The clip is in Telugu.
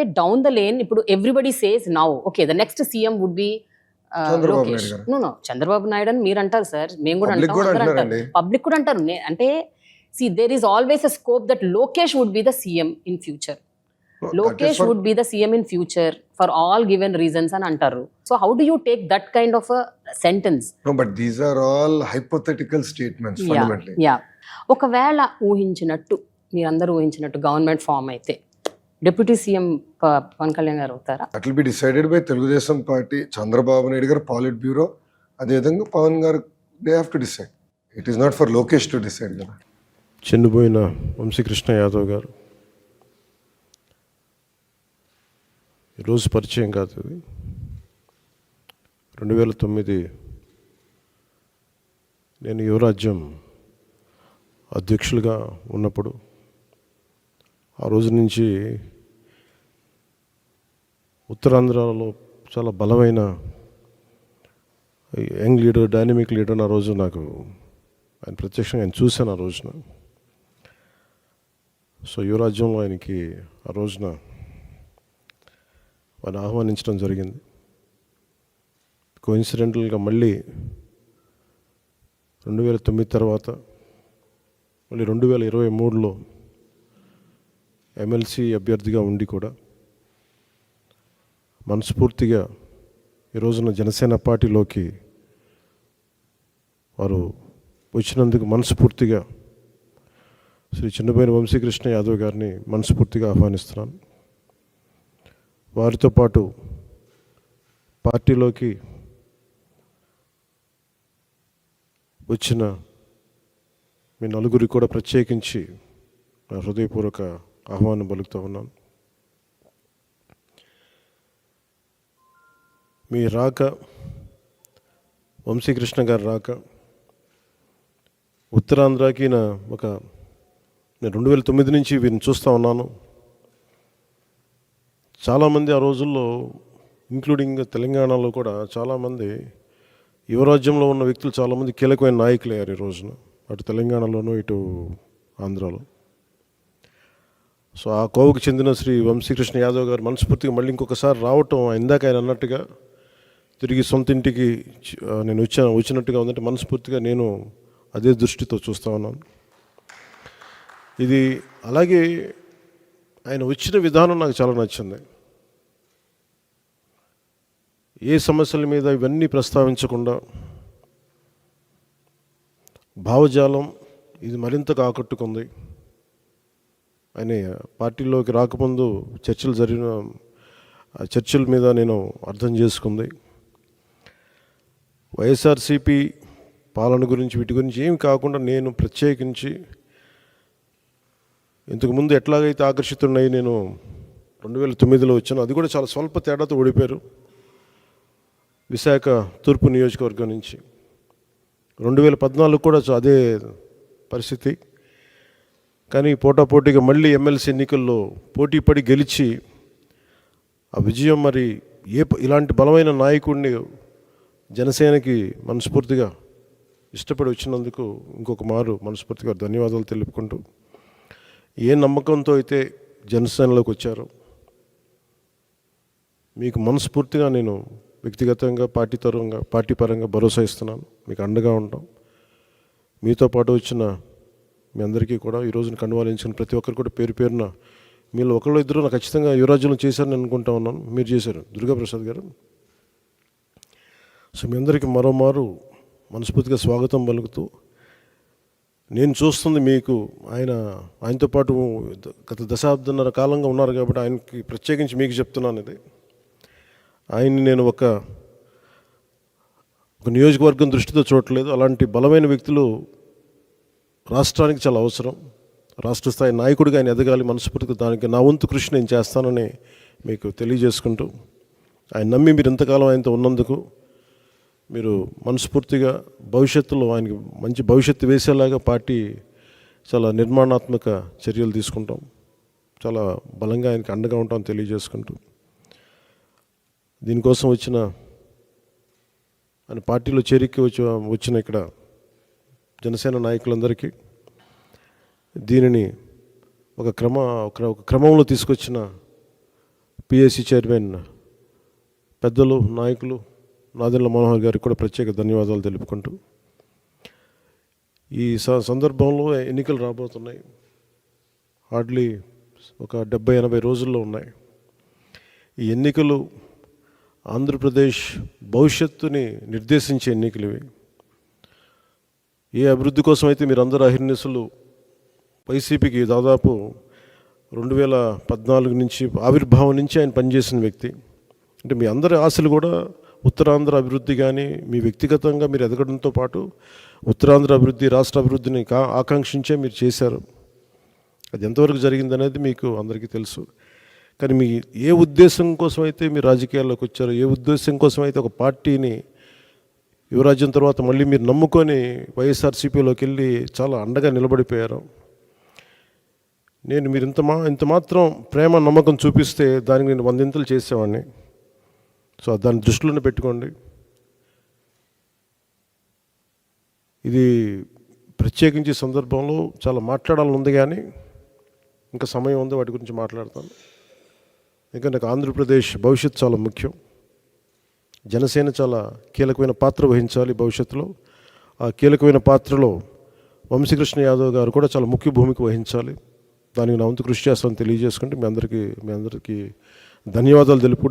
down the lane, everybody says now, okay, the next CM would be Chandrababu Lokesh. Naidu గారు. No, Chandrababu Naidu అని మీరు అంటారు సార్, మేము కూడా Public అంటాం, కూడా అందరూ అంటారు, అంటున్నారండి. పబ్లిక్ కూడా అంటారు. అంటే see, there is always a scope that Lokesh would be the CM in future. No, that is Lokesh for- would be the CM in future for all given reasons అని అంటారు. So how do you take that kind of a sentence? No, but these are all hypothetical statements fundamentally. Yeah. ఒకవేళ ఊహించినట్టు, మీరందరూ ఊహించినట్టు గవర్నమెంట్ ఫామ్ అయితే డిప్యూటీ సీఎం పవన్ కళ్యాణ్ గారు అవుతారా? That will be decided by Telugu Desam party, Chandrababu Naidu గారు, పాలిట్ బ్యూరో, అదేవిధంగా పవన్ గారు. They have to decide. It is not for Lokesh to decide కదా. చనిపోయిన వంశీకృష్ణ యాదవ్ గారు ఈరోజు పరిచయం కాదు. ఇది 2009 నేను యువరాజ్యం అధ్యక్షులుగా ఉన్నప్పుడు ఆ రోజు నుంచి ఉత్తరాంధ్రలో చాలా బలమైన యంగ్ లీడర్, డైనమిక్ లీడర్. ఆ రోజు నాకు ఆయన ప్రత్యక్షంగా ఆయన చూశాను ఆ రోజున. సో యువరాజ్యంలో ఆయనకి ఆ రోజున ఆయన ఆహ్వానించడం జరిగింది. కోఇన్సిడెంటల్గా మళ్ళీ 2009 తర్వాత మళ్ళీ 2023లో ఎమ్మెల్సీ అభ్యర్థిగా ఉండి కూడా మనస్ఫూర్తిగా ఈ రోజున జనసేన పార్టీలోకి వారు వచ్చినందుకు మనస్ఫూర్తిగా శ్రీ చిన్నబోయిన వంశీకృష్ణ యాదవ్ గారిని మనస్ఫూర్తిగా ఆహ్వానిస్తున్నాను. వారితో పాటు పార్టీలోకి వచ్చిన మీ నలుగురికి కూడా ప్రత్యేకించి నా హృదయపూర్వక ఆహ్వానం పలుకుతూ ఉన్నాను. మీ రాక, వంశీకృష్ణ గారి రాక ఉత్తరాంధ్రకి నేను 2009 నుంచి వీరిని చూస్తూ ఉన్నాను. చాలామంది ఆ రోజుల్లో, ఇంక్లూడింగ్ తెలంగాణలో కూడా చాలామంది యువరాజ్యంలో ఉన్న వ్యక్తులు చాలామంది కీలకమైన నాయకులు అయ్యారు ఈ రోజున, అటు తెలంగాణలోనూ ఇటు ఆంధ్రాలో. సో ఆ కోవకు చెందిన శ్రీ వంశీకృష్ణ యాదవ్ గారు మనస్ఫూర్తిగా మళ్ళీ ఇంకొకసారి రావటం, ఇందాక ఆయన అన్నట్టుగా తిరిగి సొంత ఇంటికి నేను వచ్చినట్టుగా ఉందంటే మనస్ఫూర్తిగా నేను అదే దృష్టితో చూస్తూ ఉన్నాను. ఇది అలాగే ఆయన వచ్చిన విధానం నాకు చాలా నచ్చింది. ఏ సమస్యల మీద ఇవన్నీ ప్రస్తావించకుండా భావజాలం ఇది మరింతగా ఆకట్టుకుంది. ఆయన పార్టీలోకి రాకముందు జరిగిన చర్చల మీద నేను అర్థం చేసుకుంది. వైఎస్ఆర్సీపీ పాలన గురించి, వీటి గురించి ఏమి కాకుండా నేను ప్రత్యేకించి ఇంతకుముందు ఎట్లాగైతే ఆకర్షితున్నాయి, నేను 2009లో వచ్చాను. అది కూడా చాలా స్వల్ప తేడాతో ఓడిపోయారు విశాఖ తూర్పు నియోజకవర్గం నుంచి. 2014 కూడా అదే పరిస్థితి. కానీ పోటాపోటీగా మళ్ళీ ఎమ్మెల్సీ ఎన్నికల్లో పోటీ పడి గెలిచి ఆ విజయం మరి ఇలాంటి బలమైన నాయకుడిని జనసేనకి మనస్ఫూర్తిగా ఇష్టపడి వచ్చినందుకు ఇంకొక మారు మనస్ఫూర్తిగా ధన్యవాదాలు తెలుపుకుంటూ, ఏ నమ్మకంతో అయితే జనసేనలోకి వచ్చారో మీకు మనస్ఫూర్తిగా నేను వ్యక్తిగతంగా పార్టీ పరంగా భరోసా ఇస్తున్నాను. మీకు అండగా ఉంటాం. మీతో పాటు వచ్చిన మీ అందరికీ కూడా ఈ రోజున కండువాలించిన ప్రతి ఒక్కరు కూడా పేరు పేరున మీరు ఒకళ్ళు ఇద్దరు నాకు ఖచ్చితంగా యువరాజ్యంలో చేశారని అనుకుంటా ఉన్నాను. మీరు చేశారు, దుర్గాప్రసాద్ గారు. సో మీ అందరికీ మరోమారు మనస్ఫూర్తిగా స్వాగతం పలుకుతూ, నేను చూస్తుంది మీకు ఆయనతో పాటు గత దశాబ్దన్నర కాలంగా ఉన్నారు కాబట్టి ఆయనకి ప్రత్యేకించి మీకు చెప్తున్నాను. ఇది ఆయన్ని నేను ఒక నియోజకవర్గం దృష్టితో చూడట్లేదు. అలాంటి బలమైన వ్యక్తులు రాష్ట్రానికి చాలా అవసరం. రాష్ట్ర స్థాయి నాయకుడిగా ఆయన ఎదగాలి. మనస్ఫూర్తిగా దానికి నా వంతు కృషి నేను చేస్తానని మీకు తెలియజేసుకుంటూ, ఆయన నమ్మి మీరు ఇంతకాలం ఆయనతో ఉన్నందుకు మీరు మనస్ఫూర్తిగా భవిష్యత్తులో ఆయనకి మంచి భవిష్యత్తు వేసేలాగా పార్టీ చాలా నిర్మాణాత్మక చర్యలు తీసుకుంటాం. చాలా బలంగా ఆయనకి అండగా ఉంటాం తెలియజేసుకుంటూ, దీనికోసం ఆయన పార్టీలో చేరిక వచ్చిన ఇక్కడ జనసేన నాయకులందరికీ, దీనిని ఒక క్రమంలో తీసుకొచ్చిన పిఎస్సి చైర్మన్ పెద్దలు నాయకులు నాదెండ్ల మనోహర్ గారికి కూడా ప్రత్యేక ధన్యవాదాలు తెలుపుకుంటూ, ఈ సందర్భంలో ఎన్నికలు రాబోతున్నాయి. హార్డ్లీ ఒక 70-80 రోజుల్లో ఉన్నాయి. ఈ ఎన్నికలు ఆంధ్రప్రదేశ్ భవిష్యత్తుని నిర్దేశించే ఎన్నికలు ఇవి. ఏ అభివృద్ధి కోసం అయితే మీరు అందరూ అహిర్నిశలు వైసీపీకి దాదాపు 2014 నుంచి ఆవిర్భావం నుంచి ఆయన పనిచేసిన వ్యక్తి. అంటే మీ అందరి ఆశలు కూడా ఉత్తరాంధ్ర అభివృద్ధి కానీ మీ వ్యక్తిగతంగా మీరు ఎదగడంతో పాటు ఉత్తరాంధ్ర అభివృద్ధి, రాష్ట్ర అభివృద్ధిని ఆకాంక్షించే మీరు చేశారు. అది ఎంతవరకు జరిగిందనేది మీకు అందరికీ తెలుసు. కానీ మీ ఏ ఉద్దేశం కోసం అయితే మీరు రాజకీయాల్లోకి వచ్చారో, ఏ ఉద్దేశం కోసం అయితే ఒక పార్టీని యువరాజ్యం తర్వాత మళ్ళీ మీరు నమ్ముకొని వైఎస్ఆర్సీపీలోకి వెళ్ళి చాలా అండగా నిలబడిపోయారు. నేను మీరు ఇంత మాత్రం ప్రేమ నమ్మకం చూపిస్తే దానికి నేను 100 ఇంతలు చేసేవాడిని. సో దాన్ని దృష్టిలోనే పెట్టుకోండి. ఇది ప్రత్యేకించి సందర్భంలో చాలా మాట్లాడాలని ఉంది, కానీ ఇంకా సమయం ఉంది, వాటి గురించి మాట్లాడతాను. ఇంకా నాకు ఆంధ్రప్రదేశ్ భవిష్యత్తు చాలా ముఖ్యం. జనసేన చాలా కీలకమైన పాత్ర వహించాలి భవిష్యత్తులో. ఆ కీలకమైన పాత్రలో వంశీకృష్ణ యాదవ్ గారు కూడా చాలా ముఖ్య భూమిక వహించాలి. దానికి నా వంతు కృషి చేస్తామని తెలియజేసుకుంటే మీ అందరికీ ధన్యవాదాలు తెలుపుకుంటూ